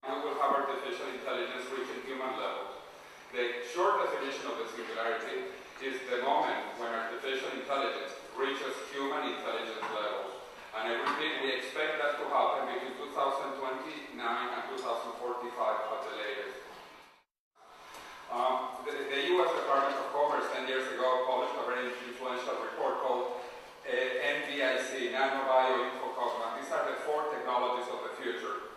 We will have artificial intelligence reaching human levels. The short definition of the singularity is the moment when artificial intelligence reaches human intelligence levels. And I repeat, we expect that to happen between 2029 and 2045 at the latest. The U.S. Department of Commerce 10 years ago published a very influential report called NBIC, Nano, Bio, Info, Cosma. These are the 4 technologies of the future.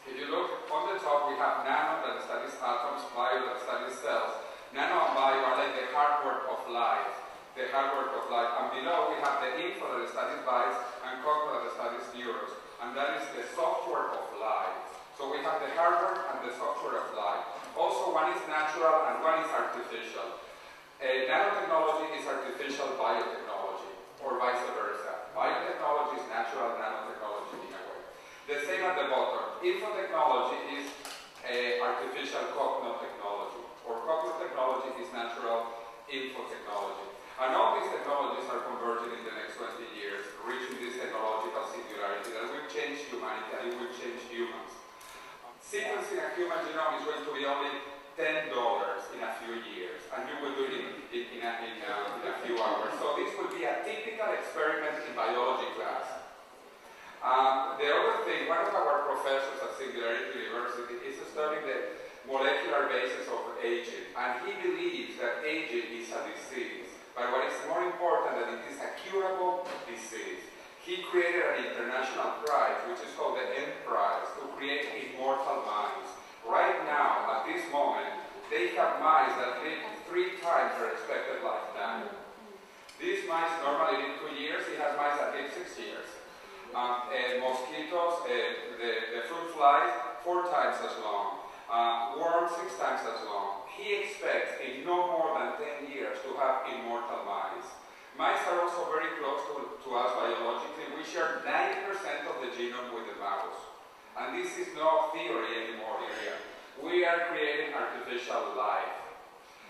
If you look on the top, we have nano that studies atoms, bio that studies cells. Nano and bio are like the hardware of life. The hardware of life. And below we have the info that studies bytes and cosma that studies neurons. And that is the software of life. So we have the hardware and the software of life. Also, one is natural and one is artificial. Nanotechnology is artificial biotechnology, or vice versa. Biotechnology is natural nanotechnology in a way. The same at the bottom. Infotechnology is artificial cognotechnology, or cognotechnology is natural infotechnology. And all these technologies are converging in the next 20 years, reaching this technological singularity that will change humanity and it will change humans. Sequencing a human genome is going to be only $10 in a few years, and you will do it in a few hours. So this will be a typical experiment in biology class. The other thing, one of our professors at Singularity University is studying the molecular basis of aging, and he believes that aging is a disease, but what is more important that it is a curable disease. He created an international prize, which is called the M Prize, to create immortal mice. Right now, at this moment, they have mice that live 3 times their expected lifetime. These mice normally live 2 years. He has mice that live 6 years. Mosquitoes, the fruit flies, 4 times as long. Worms, 6 times as long. He expects in no more than 10 years to have immortal mice. Mice are also very close to us biologically. We share 90% of the genome with the mouse. And this is no theory anymore here. We are creating artificial life.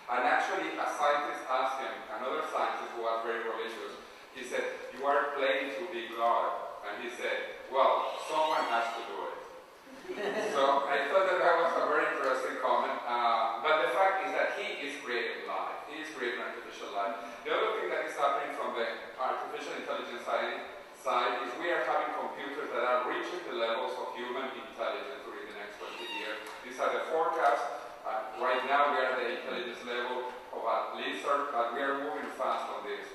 And actually, a scientist asked him, another scientist who was very religious, he said, "You are playing to be God." And he said, "Well, someone has to do it." So I thought that was a very interesting comment. But the fact is that he is creating life. He is creating artificial life. The other thing that is happening from the artificial intelligence side is we are having computers that are reaching the levels of human intelligence during the next 20 years. These are the forecasts. Right now we are at the intelligence level of a lizard, but we are moving fast on this.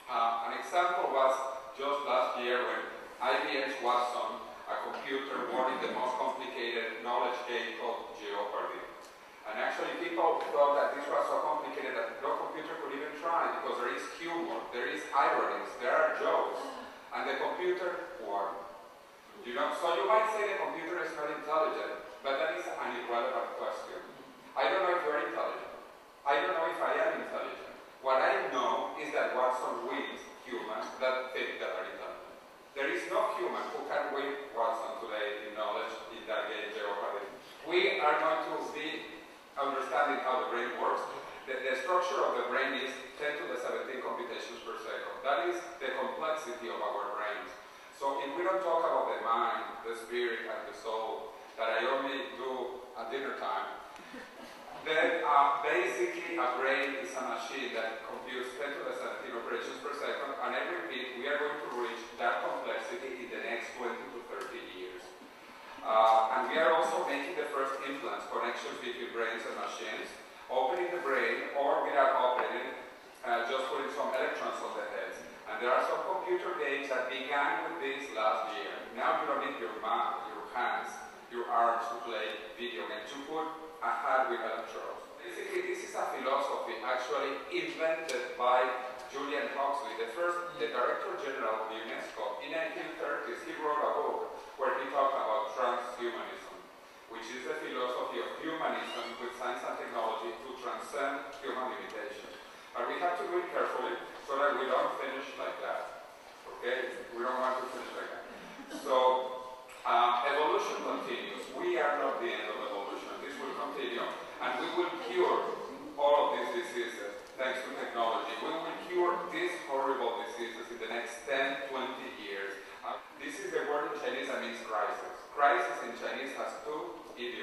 An example was just last year when IBM's Watson, a computer won in the most complicated knowledge game called Jeopardy. And actually people thought that this was so complicated that no computer could even try because there is humor, there is ironies, there are jokes, and the computer won. You know, so you might say the computer is not intelligent, but that is an irrelevant question. I don't know if you're intelligent. I don't know if I am intelligent. What I know is that Watson wins humans that think that are intelligent. There is no human who can win Watson today in knowledge in that game Jeopardy. We are going to be understanding how the brain works. The structure of the brain is 10 to the 17 computations per second. That is the complexity of our brains. So if we don't talk about the mind, the spirit, and the soul, that I only do at dinner time, then basically a brain is a machine that computes 10 to the 17 operations per second, and I repeat, we are going to reach that complexity in the next 20 to 30 years. And we are also making the first implants, connections between brains and machines, opening the brain, or without opening, just putting some electrons on the heads. And there are some computer games that began with this last year. Now you don't need your mouth, your hands, your arms to play video games. You put a hat with electrodes. Basically, this is a philosophy actually invented by Julian Huxley, the Director General of UNESCO. In the 1930s, he wrote a book where he talked about transhumanism, which is the philosophy of humanism with science and technology to transcend human limitations. But we have to do it carefully so that we don't finish like that. Okay? We don't want to finish like that. So, evolution continues. We are not the end of evolution. This will continue, and we will cure all of these diseases thanks to technology. We will cure these horrible diseases in the next 10, 20 years. This is the word in Chinese that means crisis. Crisis in Chinese has 2 idioms.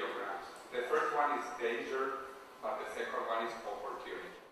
one is danger, but the second one is opportunity.